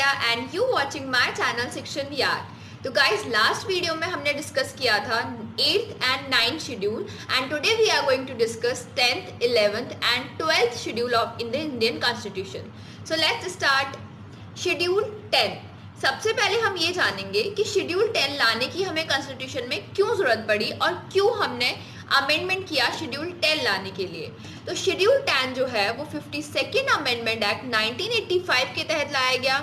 Vidya and you watching my channel Section Yaar. तो guys, last video में हमने discuss किया था 8th and 9th schedule and today we are going to discuss 10th, 11th and 12th schedule of in the Indian constitution. So let's start. Schedule 10. सबसे पहले हम ये जानेंगे कि शेड्यूल 10 लाने की हमें कॉन्स्टिट्यूशन में क्यों ज़रूरत पड़ी और क्यों हमने अमेंडमेंट किया शेड्यूल 10 लाने के लिए. तो शेड्यूल 10 जो है वो 52nd अमेंडमेंट एक्ट 1985 के तहत लाया गया.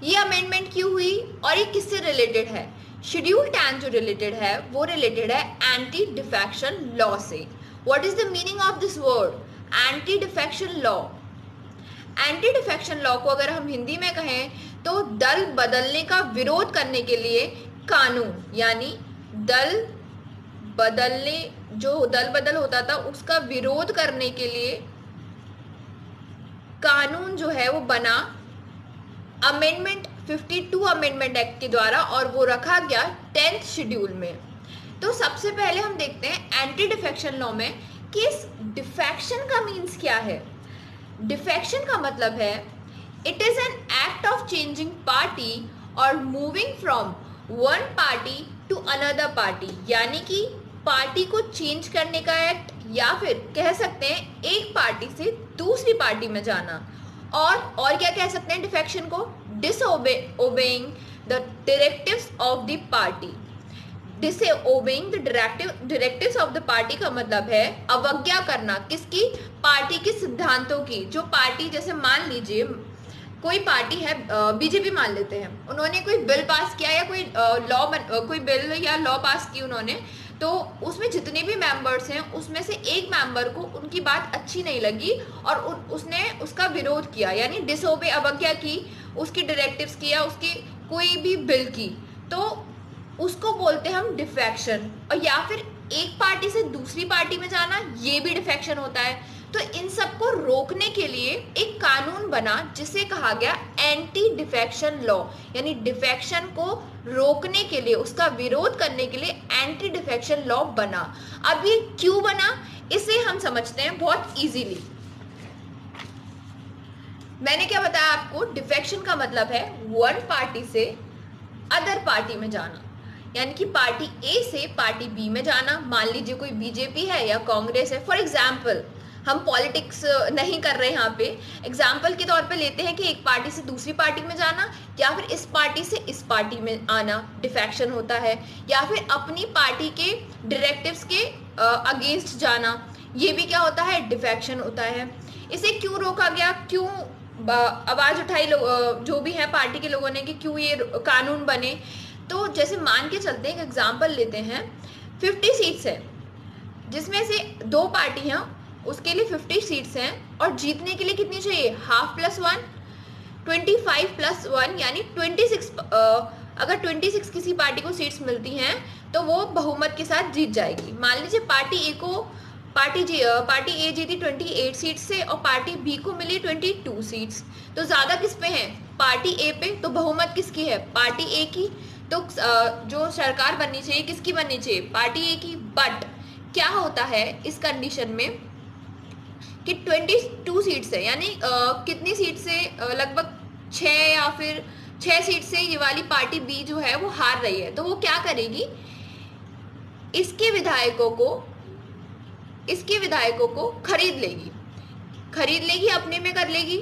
ये अमेंडमेंट क्यों हुई और ये किससे रिलेटेड है? शेड्यूल 10 जो रिलेटेड है वो रिलेटेड है एंटी डिफेक्शन लॉ से. What is the meaning of this word anti defection law? Anti defection law को अगर हम हिंदी में कहें तो दल बदलने का विरोध करने के लिए कानून, यानी दल बदलने, जो दल बदल होता था उसका विरोध करने के लिए कानून जो है वो बना अमेंडमेंट 52 अमेंडमेंट एक्ट के द्वारा और वो रखा गया 10th शेड्यूल में. तो सबसे पहले हम देखते हैं एंटी डिफेक्शन लॉ में कि इस डिफेक्शन का मीन्स क्या है. डिफेक्शन का मतलब है it is an act of changing party और moving from one party to another party, यानी कि पार्टी को चेंज करने का एक्ट, या फिर कह सकते हैं एक पार्टी से दूसरी पार्टी में जाना. और क्या कह सकते हैं डिफेक्शन को? Disobeying the directives of the party. Disobeying the directives of the party का मतलब है अवज्ञा करना. किसकी? पार्टी के सिद्धांतों की. जो पार्टी, जैसे मान लीजिए कोई पार्टी है, बीजेपी मान लेते हैं, उन्होंने कोई बिल पास किया या कोई बिल या लॉ पास की उन्होंने, तो उसमें जितने भी मेंबर्स हैं उसमें से एक मेंबर को उनकी बात अच्छी नहीं लगी और उसने उसका विरोध किया, यानी डिसओबे, अवज्ञा की उसकी डायरेक्टिव्स की या उसकी कोई भी बिल की, तो उसको बोलते हैं हम डिफेक्शन. और या फिर एक पार्टी से दूसरी पार्टी में जाना, ये भी डिफेक्शन होता है. तो इन सबको रोकने के लिए एक कानून बना जिसे कहा गया एंटी डिफेक्शन लॉ, यानी डिफेक्शन को रोकने के लिए, उसका विरोध करने के लिए एंटी डिफेक्शन लॉ बना. अब ये क्यों बना इसे हम समझते हैं बहुत इजीली. मैंने क्या बताया आपको? डिफेक्शन का मतलब है वन पार्टी से अदर पार्टी में जाना, यानी कि पार्टी ए से पार्टी बी में जाना. मान लीजिए कोई बीजेपी है या कांग्रेस है. फॉर एग्जाम्पल, हम पॉलिटिक्स नहीं कर रहे यहाँ पे, एग्जाम्पल के तौर पे लेते हैं कि एक पार्टी से दूसरी पार्टी में जाना या फिर इस पार्टी से इस पार्टी में आना डिफेक्शन होता है, या फिर अपनी पार्टी के डायरेक्टिव्स के अगेंस्ट जाना, ये भी क्या होता है? डिफेक्शन होता है. इसे क्यों रोका गया, क्यों आवाज़ उठाई जो भी है पार्टी के लोगों ने कि क्यों ये कानून बने? तो जैसे मान के चलते हैं, एक एग्जाम्पल लेते हैं, 50 सीट्स है जिसमें से दो पार्टी हैं, उसके लिए 50 सीट्स हैं और जीतने के लिए कितनी चाहिए? हाफ प्लस 1, 25 प्लस 1 यानी 26. अगर 26 किसी पार्टी को सीट्स मिलती हैं तो वो बहुमत के साथ जीत जाएगी. मान लीजिए पार्टी ए जीती 28 सीट्स से और पार्टी बी को मिली 22 सीट्स. तो ज़्यादा किस पे है? पार्टी ए पे. तो बहुमत किसकी है? पार्टी ए की. तो जो सरकार बननी चाहिए किसकी बननी चाहिए? पार्टी ए की. बट क्या होता है इस कंडीशन में कि 22 सीट से, यानी कितनी सीट से? लगभग 6 या फिर 6 सीट से ये वाली पार्टी बी जो है वो हार रही है. तो वो क्या करेगी? इसके विधायकों को खरीद लेगी, अपने में कर लेगी.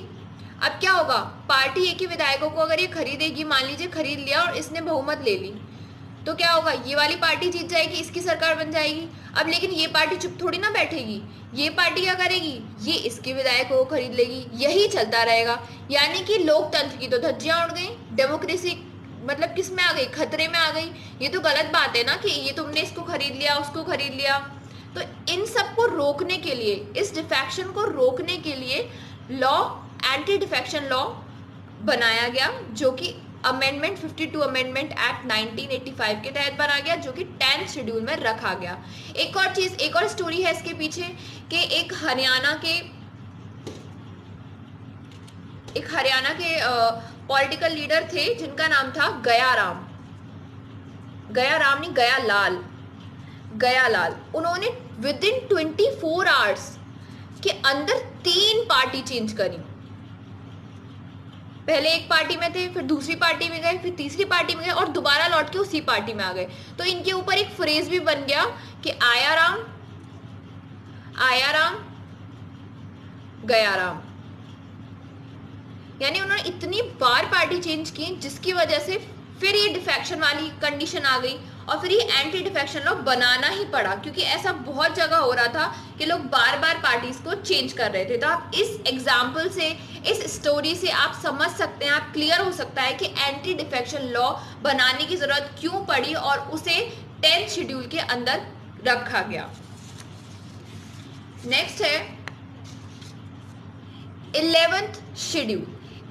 अब क्या होगा? पार्टी ए के विधायकों को अगर ये खरीदेगी, मान लीजिए खरीद लिया और इसने बहुमत ले ली, तो क्या होगा? ये वाली पार्टी जीत जाएगी, इसकी सरकार बन जाएगी. अब लेकिन ये पार्टी चुप थोड़ी ना बैठेगी, ये पार्टी क्या करेगी? ये इसके विधायकों को खरीद लेगी. यही चलता रहेगा. यानी कि लोकतंत्र की तो धज्जियां उड़ गई, डेमोक्रेसी मतलब किस में आ गई? खतरे में आ गई. ये तो गलत बात है ना कि ये तुमने इसको खरीद लिया, उसको खरीद लिया. तो इन सब को रोकने के लिए, इस डिफेक्शन को रोकने के लिए लॉ, एंटी डिफेक्शन लॉ बनाया गया, जो कि अमेंडमेंट 52 अमेंडमेंट एक्ट 1985 के तहत बना गया, जो कि 10th शेड्यूल में रखा गया. एक और स्टोरी है इसके पीछे कि एक हरियाणा के पॉलिटिकल लीडर थे जिनका नाम था गयाराम नहीं, गयालाल. उन्होंने विद इन 24 आवर्स के अंदर 3 पार्टी चेंज करी. पहले एक पार्टी में थे, फिर दूसरी पार्टी में गए, फिर तीसरी पार्टी में गए और दोबारा लौट के उसी पार्टी में आ गए। तो इनके ऊपर एक फ्रेज भी बन गया कि आया राम गया राम। यानी उन्होंने इतनी बार पार्टी चेंज की जिसकी वजह से फिर ये डिफेक्शन वाली कंडीशन आ गई और फिर ये एंटी डिफेक्शन लॉ बनाना ही पड़ा, क्योंकि ऐसा बहुत जगह हो रहा था कि लोग बार बार पार्टीज को चेंज कर रहे थे। तो आप इस एग्जाम्पल से, इस स्टोरी से आप समझ सकते हैं, आप क्लियर हो सकता है कि एंटी डिफेक्शन लॉ बनाने की जरूरत क्यों पड़ी और उसे 10th शेड्यूल के अंदर रखा गया। नेक्स्ट है 11th शेड्यूल।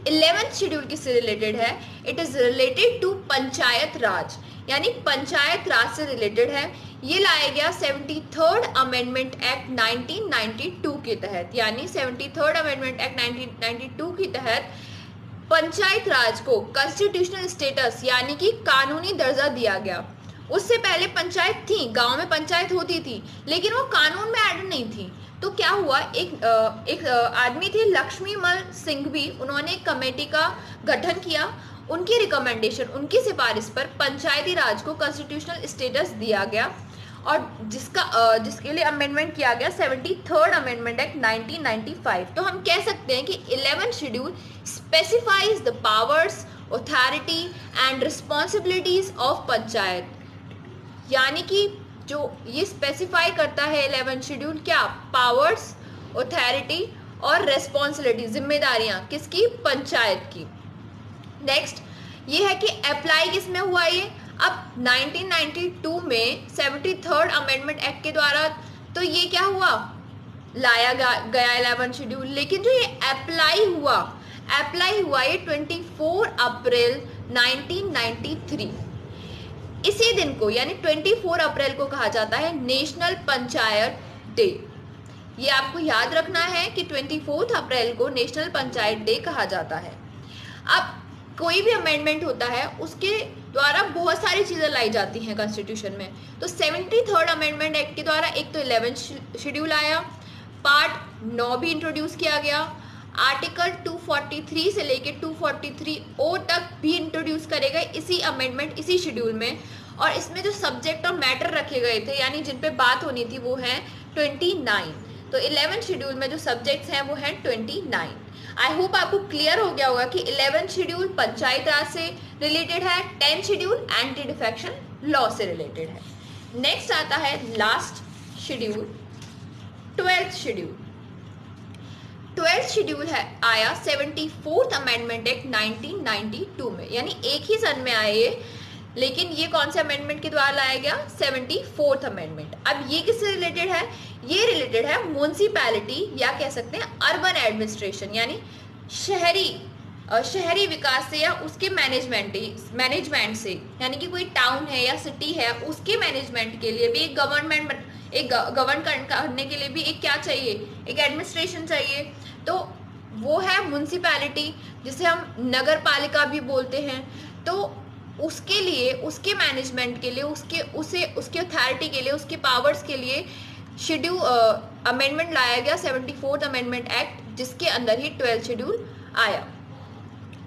11th शेड्यूल किससे रिलेटेड है? It is related to panchayat raj, यानी पंचायत राज से रिलेटेड है। ये लाया गया 73rd अमेंडमेंट एक्ट 1992 के तहत, यानी 73rd अमेंडमेंट एक्ट 1992 के तहत पंचायत राज को कॉन्स्टिट्यूशनल स्टेटस यानी कि कानूनी दर्जा दिया गया। उससे पहले पंचायत थी, गांव में पंचायत होती थी, लेकिन वो कानून में ऐड नहीं थी। तो क्या हुआ, एक आदमी थे लक्ष्मीमल सिंघवी, उन्होंने एक कमेटी का गठन किया। उनकी रिकमेंडेशन, उनकी सिफारिश पर पंचायती राज को कॉन्स्टिट्यूशनल स्टेटस दिया गया और जिसके लिए अमेंडमेंट किया गया 73rd अमेंडमेंट एक्ट 1995। तो हम कह सकते हैं कि 11th schedule specifies the powers, authority and responsibilities of panchayat, यानी कि जो ये स्पेसिफाई करता है 11th शेड्यूल, क्या? पावर्स, अथॉरिटी और रेस्पॉन्सिबिलिटी, जिम्मेदारियां किसकी? पंचायत की। नेक्स्ट ये है कि अप्लाई किस में हुआ ये? अब 1992 में 73rd अमेंडमेंट एक्ट के द्वारा तो ये क्या हुआ, लाया गया 11th शेड्यूल, लेकिन जो ये अप्लाई हुआ ये 24 अप्रैल 1993। इसी दिन को यानी 24 अप्रैल को कहा जाता है नेशनल पंचायत डे। ये आपको याद रखना है कि 24 अप्रैल को नेशनल पंचायत डे कहा जाता है। अब कोई भी अमेंडमेंट होता है उसके द्वारा बहुत सारी चीज़ें लाई जाती हैं कॉन्स्टिट्यूशन में। तो 73rd अमेंडमेंट एक्ट के द्वारा एक तो 11th शेड्यूल आया, पार्ट 9 भी इंट्रोड्यूस किया गया, आर्टिकल 243 से लेके 243O तक भी इंट्रोड्यूस करे गए इसी अमेंडमेंट, इसी शेड्यूल में। और इसमें जो सब्जेक्ट और मैटर रखे गए थे, यानी जिन पे बात होनी थी, वो हैं 29। तो 11th शेड्यूल में जो सब्जेक्ट्स हैं वो हैं 29। आई होप आपको क्लियर हो गया होगा कि 11th शेड्यूल पंचायत राज से रिलेटेड है, 10th schedule anti defection law से रिलेटेड है। नेक्स्ट आता है last schedule, 12th schedule. 12th schedule है आया 74th अमेंडमेंट एक्ट 1992 में, यानी एक ही सन में आए ये, लेकिन ये कौन से अमेंडमेंट के द्वारा लाया गया? 74th amendment. अब ये किससे रिलेटेड है? ये रिलेटेड है म्युनिसिपैलिटी या कह सकते हैं अर्बन एडमिनिस्ट्रेशन, यानी शहरी विकास से या उसके मैनेजमेंट से, यानी कि कोई टाउन है या सिटी है उसके मैनेजमेंट के लिए भी एक गवर्न करने के लिए भी एक क्या चाहिए? एक एडमिनिस्ट्रेशन चाहिए। तो वो है म्युनिसिपैलिटी, जिसे हम नगर पालिका भी बोलते हैं। तो उसके लिए, उसके मैनेजमेंट के लिए, उसके अथॉरिटी के लिए, उसके पावर्स के लिए शेड्यूल अमेंडमेंट लाया गया 74th अमेंडमेंट एक्ट, जिसके अंदर ही 12th शेड्यूल आया।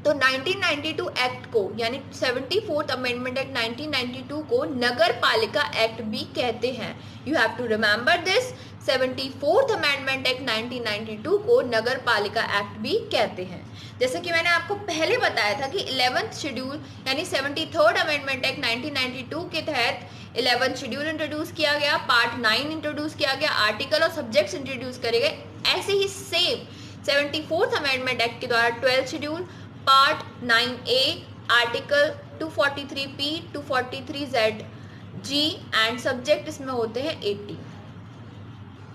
तो 1992 एक्ट को, यानी 74th अमेंडमेंट एक्ट 1992 को नगर पालिका एक्ट भी कहते हैं। You have to remember this, 74th amendment act 1992 को नगर पालिका एक्ट भी कहते हैं। जैसे कि मैंने आपको पहले बताया था कि 11th शेड्यूल यानी 73rd अमेंडमेंट एक्ट 1992 के तहत 11th शेड्यूल इंट्रोड्यूस किया गया, पार्ट 9 इंट्रोड्यूस किया गया, आर्टिकल और सब्जेक्ट्स इंट्रोड्यूस करे गए। ऐसे ही सेम 74th अमेंडमेंट एक्ट के द्वारा 12th schedule, part 9A, article 243P, 243ZG and subject इसमें होते हैं 80।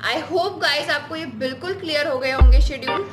आई होप गाइस आपको ये बिल्कुल क्लियर हो गए होंगे शेड्यूल।